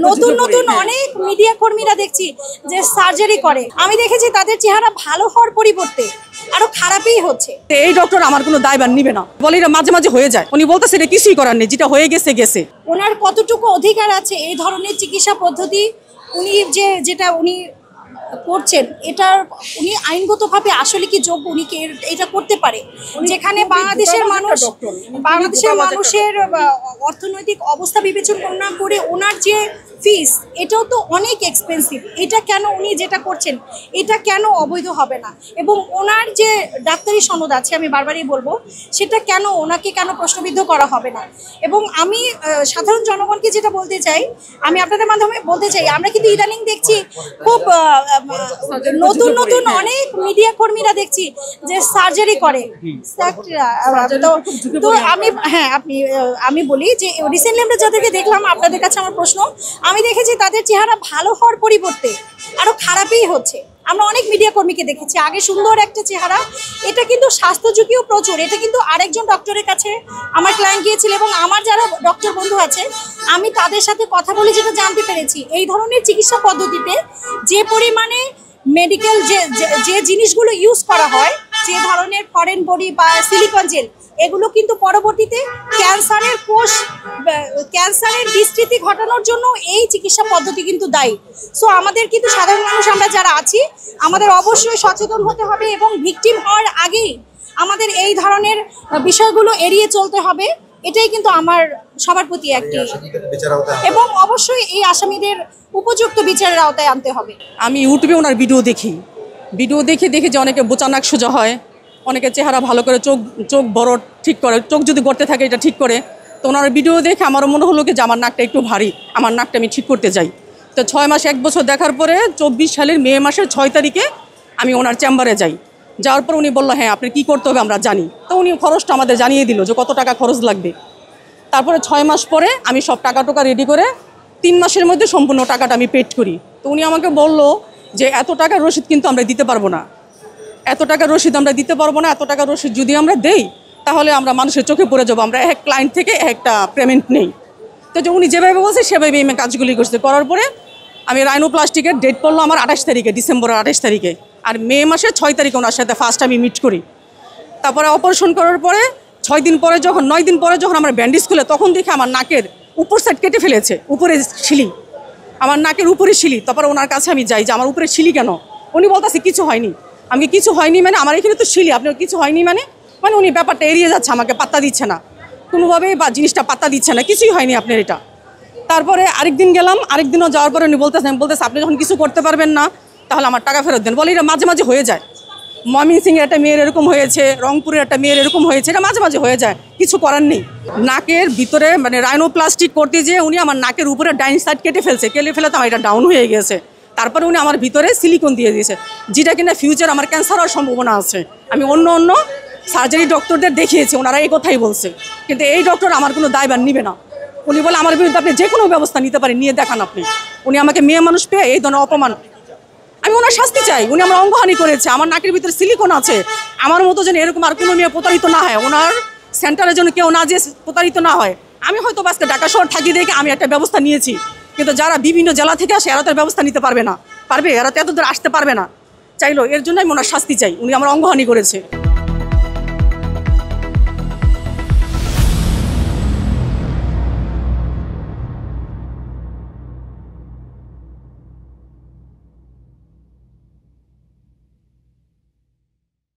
নতুন নতুন অনেক মিডিয়া কর্মীরা দেখছি যে সার্জারি করে, আমি দেখেছি তাদের চেহারা ভালো হওয়ার পরিবর্তে আরো খারাপই হচ্ছে। এই ডক্টর আমার কোনো দায়ভার নিবে না, বলে এটা মাঝে মাঝে হয়ে যায়। উনি বলতেছে এটা কিছুই করার নেই, যেটা হয়ে গেছে গেছে। ওনার কতটুকু অধিকার আছে এই ধরনের চিকিৎসা পদ্ধতি উনি যেটা উনি করছেন, এটার উনি আইনগতভাবে আসলে কি যোগ্য, উনি কি এটা করতে পারে? যেখানে বাংলাদেশের মানুষের অর্থনৈতিক অবস্থা বিবেচনা করে ওনার যে ফিস, এটাও তো অনেক এক্সপেন্সিভ। এটা কেন উনি যেটা করছেন এটা কেন অবৈধ হবে না? এবং ওনার যে ডাক্তারি সনদ আছে, আমি বারবারই বলবো, সেটা কেন ওনাকে কেন প্রশ্নবিদ্ধ করা হবে না? এবং আমি সাধারণ জনগণকে যেটা বলতে চাই, আমি আপনাদের মাধ্যমে বলতে চাই, আমরা কিন্তু ইদানিং দেখছি খুব নতুন নতুন অনেক মিডিয়া কর্মীরা দেখছি যে সার্জারি করে। তো আমি বলি যে রিসেন্টলি আমরা যাদেরকে দেখলাম, আপনাদের কাছে আমার প্রশ্ন, আমি দেখেছি তাদের চেহারা ভালো হওয়ার পরিবর্তে আরো খারাপই হচ্ছে। আমরা অনেক মিডিয়া কর্মীকে দেখেছি আগে সুন্দর একটা চেহারা, এটা কিন্তু স্বাস্থ্য ঝুঁকিও প্রচুর। এটা কিন্তু আরেকজন ডক্টরের কাছে আমার ক্লায়েন্ট গিয়েছিল, এবং আমার যারা ডক্টর বন্ধু আছে আমি তাদের সাথে কথা বলে যেটা জানতে পেরেছি, এই ধরনের চিকিৎসা পদ্ধতিতে যে পরিমাণে মেডিকেল যে জিনিসগুলো ইউজ করা হয়, যে ধরনের ফরেন বডি বা সিলিকন জেল, এগুলো কিন্তু পরবর্তীতে ক্যান্সারের বিস্তৃতি ঘটানোর জন্য এই চিকিৎসা পদ্ধতি কিন্তু দায়ী। সো আমাদের কিন্তু সাধারণ মানুষ আমরা যারা আছি, আমাদের অবশ্যই সচেতন হতে হবে এবং ভিকটিম হওয়ার আগেই আমাদের এই ধরনের বিষয়গুলো এড়িয়ে চলতে হবে। এটাই কিন্তু আমার সবার প্রতি একটি, এবং অবশ্যই এই আসামিদের উপযুক্ত বিচারের আওতায় আনতে হবে। আমি ইউটিউবে ওনার ভিডিও দেখে যে অনেকে বোচা নাক সোজা হয়, অনেকে চেহারা ভালো করে চোখ বড় ঠিক করে, চোখ যদি গড়তে থাকে এটা ঠিক করে। তো ওনার ভিডিও দেখে আমারও মনে হলো কি যে আমার নাকটা একটু ভারী, আমার নাকটা আমি ঠিক করতে যাই। তো 6 মাস 1 বছর দেখার পরে 24 সালের মে মাসের 6 তারিখে আমি ওনার চেম্বারে যাই। যাওয়ার পর উনি বললো হ্যাঁ আপনি কী করতে হবে আমরা জানি। তো উনি খরচটা আমাদের জানিয়ে দিল যে কত টাকা খরচ লাগবে। তারপরে 6 মাস পরে আমি সব টাকা রেডি করে 3 মাসের মধ্যে সম্পূর্ণ টাকাটা আমি পেড করি। তো উনি আমাকে বলল যে এত টাকার রসিদ কিন্তু আমরা দিতে পারবো না, এত টাকার রসিদ যদি আমরা দেই তাহলে আমরা মানুষের চোখে পড়ে যাবো, আমরা এক ক্লায়েন্ট থেকে একটা পেমেন্ট নেই। তো যে উনি যেভাবে বলছে সেভাবে আমি কাজগুলি করার পরে আমি রাইনোপ্লাস্টিকের ডেট পড়লো আমার 28 তারিখে, ডিসেম্বরের 28 তারিখে, আর মে মাসের 6 তারিখে ওনার সাথে ফার্স্ট আমি মিট করি। তারপরে অপারেশন করার পরে 9 দিন পরে যখন আমার ব্যান্ডেজ খুলে, তখন দেখে আমার নাকের উপর সাইড কেটে ফেলেছে, উপরে শিলি, আমার নাকের উপরে শিলি। তারপরে ওনার কাছে আমি যাই যে আমার উপরে শিলি কেন? উনি বলতেছে কিছু হয়নি। আমি কিছু হয়নি মানে আমার এখানে তো শিলি, আপনার কিছু হয়নি মানে উনি ব্যাপারটা এড়িয়ে যাচ্ছে, আমাকে পাত্তা দিচ্ছে না কোনোভাবে, বা জিনিসটা পাত্তা দিচ্ছে না, কিছুই হয়নি আপনার এটা। তারপরে আরেকদিন গেলাম, আরেকদিনও যাওয়ার পরে উনি বলতেছে আপনি যখন কিছু করতে পারবেন না তাহলে আমার টাকা ফেরত দেন। বলে এটা মাঝে মাঝে হয়ে যায়, ময়মনসিংহের একটা মেয়ের এরকম হয়েছে, রংপুরের একটা মেয়ের এরকম হয়েছে, এটা মাঝে মাঝে হয়ে যায়, কিছু করার নেই। নাকের ভিতরে মানে রাইনোপ্লাস্টিক করতে যেয়ে উনি আমার নাকের উপরে ডাইন সাইড কেটে ফেলে তো আমার এটা ডাউন হয়ে গেছে। তারপরে উনি আমার ভিতরে সিলিকন দিয়ে দিয়েছে, যেটা কিনা ফিউচার আমার ক্যান্সার হওয়ার সম্ভাবনা আছে। আমি অন্য সার্জারি ডক্টরদের দেখিয়েছি, ওনারা এই কথাই বলছে, কিন্তু এই ডক্টর আমার কোনো দায়ভার নিবে না। উনি বলে আমার বিরুদ্ধে আপনি যে কোনো ব্যবস্থা নিতে পারেন, নিয়ে দেখান আপনি। উনি আমাকে মেয়ে মানুষ পেয়ে এই ধরনের অপমান, আমি ওনার শাস্তি চাই। উনি আমার অঙ্গহানি করেছে, আমার নাকের ভিতরে সিলিকন আছে, আমার মতো যেন এরকম আর কোনো মেয়ে প্রতারিত না হয়, ওনার সেন্টারের জন্য কেউ না যে প্রতারিত না হয়। আমি হয়তো আজকে ঢাকা শহর থাকি দেখে আমি একটা ব্যবস্থা নিয়েছি, কিন্তু যারা বিভিন্ন জেলা থেকে আসে এরা তো ব্যবস্থা নিতে পারবে, এরা তো এত দূর আসতে পারবে না চাইলো। এর জন্য আমি ওনার শাস্তি চাই, উনি আমার অঙ্গহানি করেছে।